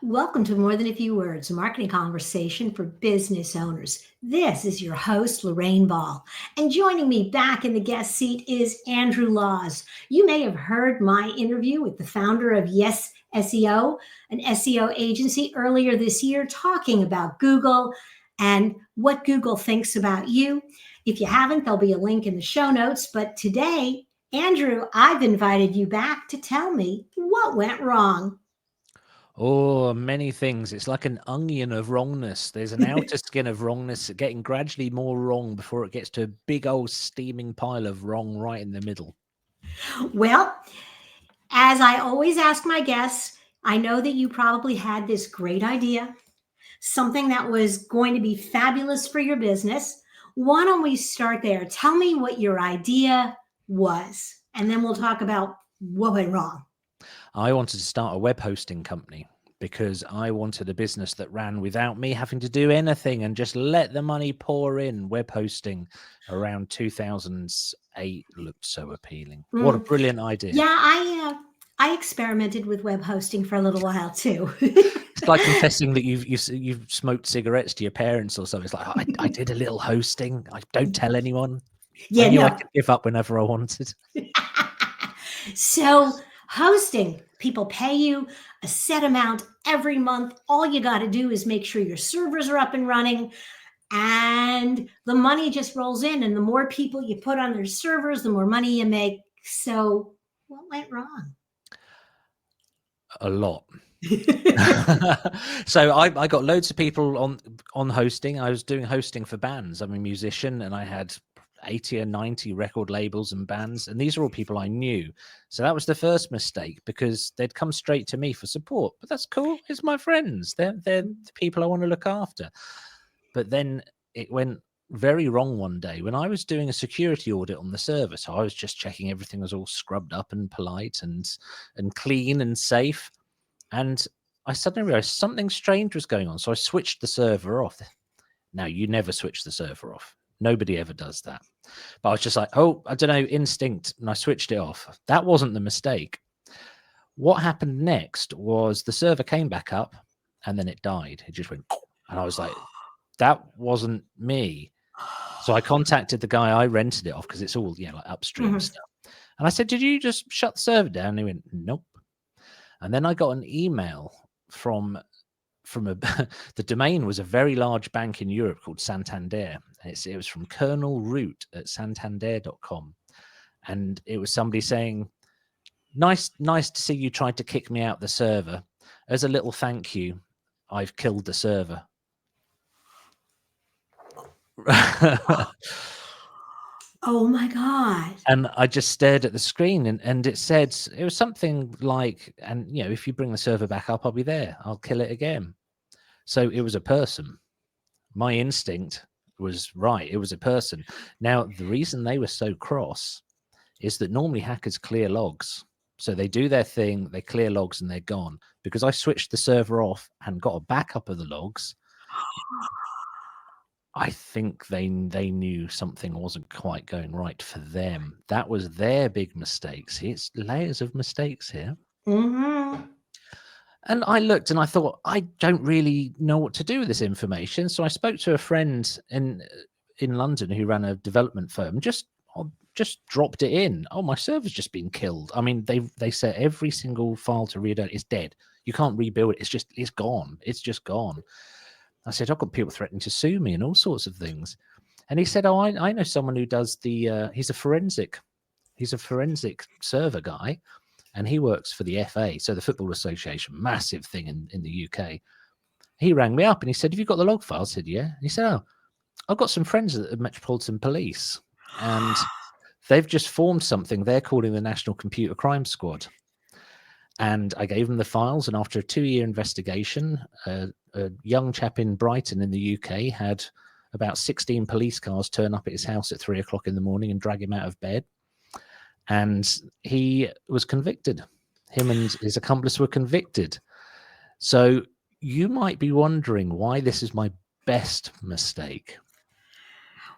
Welcome to More Than a Few Words, a marketing conversation for business owners. This is your host, Lorraine Ball. And joining me back in the guest seat is Andrew Laws. You may have heard my interview with the founder of Yes SEO, an SEO agency, earlier this year, talking about Google and what Google thinks about you. If you haven't, there'll be a link in the show notes. But today, Andrew, I've invited you back to tell me what went wrong. Oh, many things. It's like an onion of wrongness. There's an outer skin of wrongness getting gradually more wrong before it gets to a big old steaming pile of wrong right in the middle. Well, as I always ask my guests, I know that you probably had this great idea, something that was going to be fabulous for your business. Why don't we start there? Tell me what your idea was, and then we'll talk about what went wrong. I wanted to start a web hosting company because I wanted a business that ran without me having to do anything and just let the money pour in. Web hosting around 2008 looked so appealing. What a Mm. brilliant idea. Yeah, I experimented with web hosting for a little while too. It's like confessing that you've smoked cigarettes to your parents or something. It's like, I did a little hosting. I don't tell anyone. I Yeah, knew I no. could give up whenever I wanted. So, hosting, people pay you a set amount every month. All you got to do is make sure your servers are up and running, and the money just rolls in. And the more people you put on their servers, the more money you make. So, what went wrong? A lot. So I got loads of people on hosting. I was doing hosting for bands. I'm a musician and I had 80 or 90 record labels and bands, and these are all people I knew. So that was the first mistake because they'd come straight to me for support. But that's cool. It's my friends. They're the people I want to look after. But then it went very wrong one day when I was doing a security audit on the server. So I was just checking everything was all scrubbed up and polite and clean and safe. And I suddenly realized something strange was going on. So I switched the server off. Now, you never switch the server off. Nobody ever does that. But I was just like, oh, I don't know, instinct. And I switched it off. That wasn't the mistake. What happened next was the server came back up and then it died. It just went, and I was like, that wasn't me. So I contacted the guy I rented it off because it's all, like upstream stuff. And I said, did you just shut the server down? And he went, nope. And then I got an email from the domain was a very large bank in Europe called Santander. And it was from Colonel Root at santander.com. And it was somebody saying, nice to see you tried to kick me out the server. As a little thank you, I've killed the server. Oh my God. And I just stared at the screen and it said, it was something like, and if you bring the server back up, I'll be there. I'll kill it again. So it was a person. My instinct was right. It was a person. Now, the reason they were so cross is that normally hackers clear logs. So they do their thing, they clear logs and they're gone. Because I switched the server off and got a backup of the logs, I think they knew something wasn't quite going right for them. That was their big mistake. See, it's layers of mistakes here. Mm-hmm. And I looked and I thought, I don't really know what to do with this information. So I spoke to a friend in London who ran a development firm, just dropped it in. Oh, my server's just been killed. I mean, they said every single file to read out is dead. You can't rebuild it. It's gone. It's just gone. I said, I've got people threatening to sue me and all sorts of things. And he said, oh, I know someone who does he's a forensic server guy, and he works for the FA, so the Football Association, massive thing in the UK. He rang me up and he said, have you got the log file? I said, yeah. And he said, oh, I've got some friends at the Metropolitan Police, and they've just formed something they're calling the National Computer Crime Squad. And I gave them the files, and after a 2-year investigation, a young chap in Brighton in the UK had about 16 police cars turn up at his house at 3 o'clock in the morning and drag him out of bed. And he was convicted. Him and his accomplice were convicted. So you might be wondering why this is my best mistake.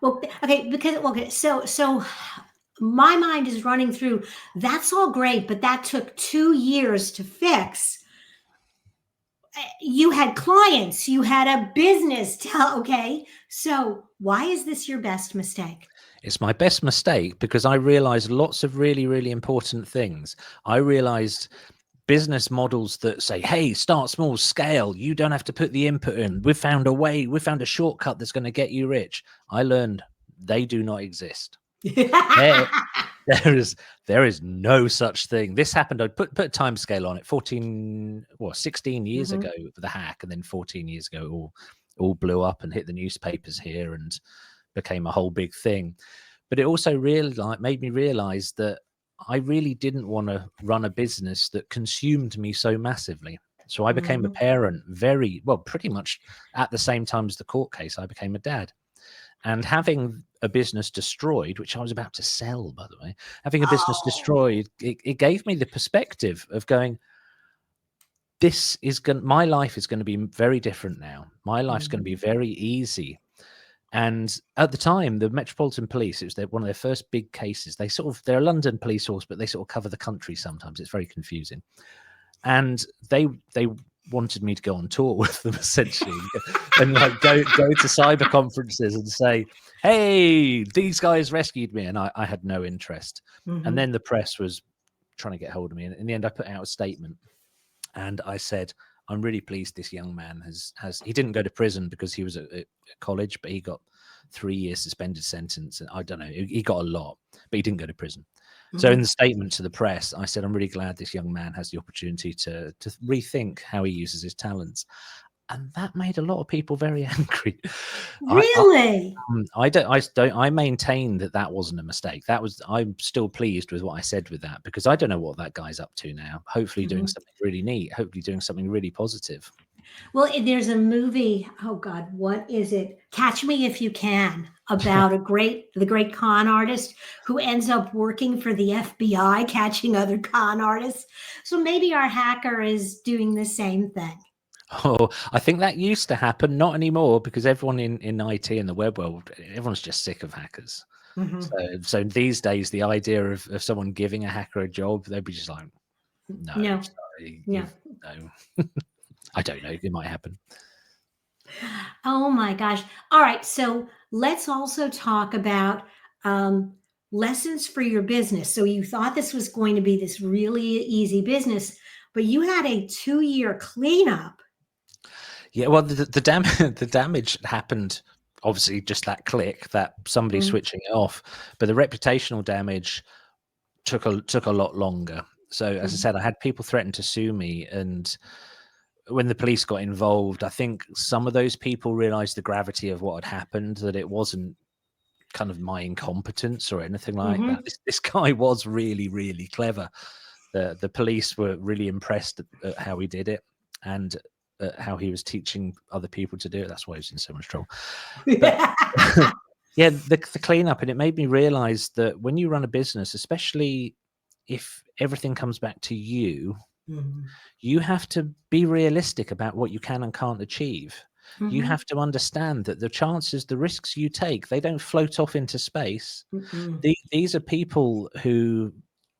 Well, okay, so my mind is running through, that's all great, but that took 2 years to fix. you had clients, you had a business. Okay. So why is this your best mistake? It's my best mistake because I realized lots of really, really important things. I realized business models that say, hey, start small, scale. You don't have to put the input in. We've found a way. We found a shortcut that's going to get you rich. I learned they do not exist. There, there is no such thing. This happened. I'd put a time scale on it. 16 years Mhm. ago, the hack, and then 14 years ago, all blew up and hit the newspapers here and became a whole big thing. But it also really made me realize that I really didn't want to run a business that consumed me so massively. So I became a Mhm. parent pretty much at the same time as the court case. I became a dad. And having a business destroyed, which I was about to sell, by the way, having a business Oh. destroyed, it gave me the perspective of going, my life is going to be very different now. My life's going to be Mhm. very easy. And at the time, the Metropolitan Police, it was one of their first big cases. They're a London police force, but they sort of cover the country sometimes. It's very confusing. And they wanted me to go on tour with them essentially, and like go to cyber conferences and say, hey, these guys rescued me. And I had no interest. And Mhm. then the press was trying to get hold of me. And in the end, I put out a statement and I said, I'm really pleased this young man he didn't go to prison because he was at college, but he got 3 years suspended sentence. And I don't know, he got a lot, but he didn't go to prison. So in Mhm. the statement to the press, I said, I'm really glad this young man has the opportunity to rethink how he uses his talents. And that made a lot of people very angry. I, I Really? I maintain that wasn't a mistake. I'm still pleased with what I said with that because I don't know what that guy's up to now. Hopefully doing Mhm. something really neat. Hopefully doing something really positive. Well, there's a movie. Oh God, what is it? Catch Me If You Can, about the great con artist who ends up working for the FBI, catching other con artists. So maybe our hacker is doing the same thing. Oh, I think that used to happen, not anymore, because everyone in IT and the web world, everyone's just sick of hackers. Mhm. So these days, the idea of someone giving a hacker a job, they'd be just like, no, No, sorry, no. no. I don't know. It might happen. Oh my gosh. All right. So let's also talk about um, lessons for your business. So you thought this was going to be this really easy business, but you had a 2-year cleanup. Yeah, well, the damage happened. Obviously, just that click, that somebody Mm, switching it off, but the reputational damage took a lot longer. So, as I mhm, said, I had people threaten to sue me, and when the police got involved, I think some of those people realized the gravity of what had happened, that it wasn't kind of my incompetence or anything like that. mhm, This guy was really, really clever. The police were really impressed at how he did it and how he was teaching other people to do it. That's why he was in so much trouble. But yeah, the cleanup, and it made me realize that when you run a business, especially if everything comes back to you, mhm, you have to be realistic about what you can and can't achieve. You mhm, have to understand that the risks you take, they don't float off into space. mm-mm, These are people who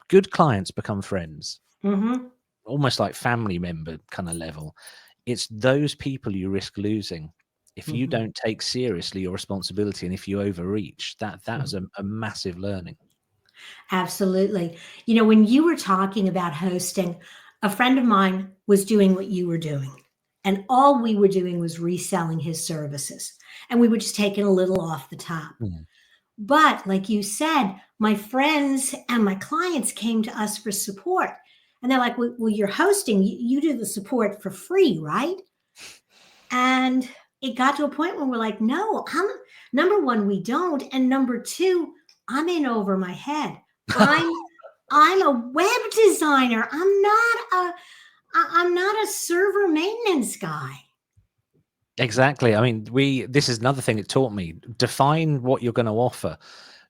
good clients become friends, mhm, almost like family member kind of level. It's those people you risk losing if you mhm, don't take seriously your responsibility and if you overreach. That is mhm. a massive learning. Absolutely. You know, when you were talking about hosting, a friend of mine was doing what you were doing. And all we were doing was reselling his services. And we were just taking a little off the top. Mm. But like you said, my friends and my clients came to us for support. And they're like, well, you're hosting, you do the support for free, right? And it got to a point where we're like, no, number one, we don't. And number two, I'm in over my head. I'm I'm a web designer. I'm not a server maintenance guy. Exactly. I mean, this is another thing it taught me. Define what you're going to offer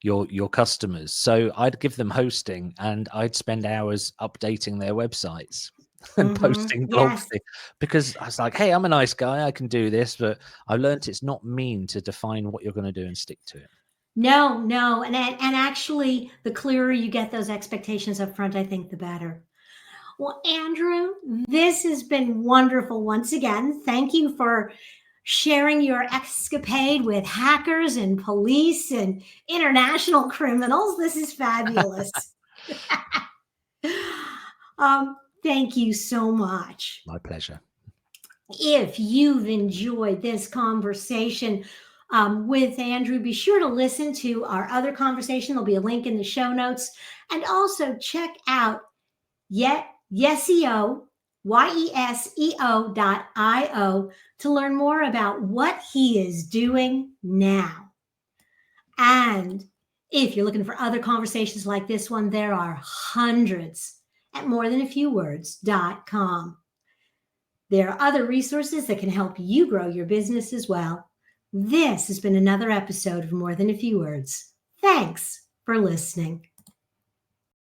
your customers. So I'd give them hosting and I'd spend hours updating their websites and posting blog Yes. things because I was like, hey, I'm a nice guy, I can do this, but I learned it's not mean to define what you're going to do and stick to it. No, no. And actually the clearer you get those expectations up front, I think the better. Well, Andrew, this has been wonderful once again. Thank you for sharing your escapade with hackers and police and international criminals. This is fabulous. Thank you so much. My pleasure. If you've enjoyed this conversation with Andrew, be sure to listen to our other conversation. There'll be a link in the show notes. And also check out Yeseo, YESEO.io to learn more about what he is doing now. And if you're looking for other conversations like this one, there are hundreds at morethanafewwords.com. There are other resources that can help you grow your business as well. This has been another episode of More Than a Few Words. Thanks for listening.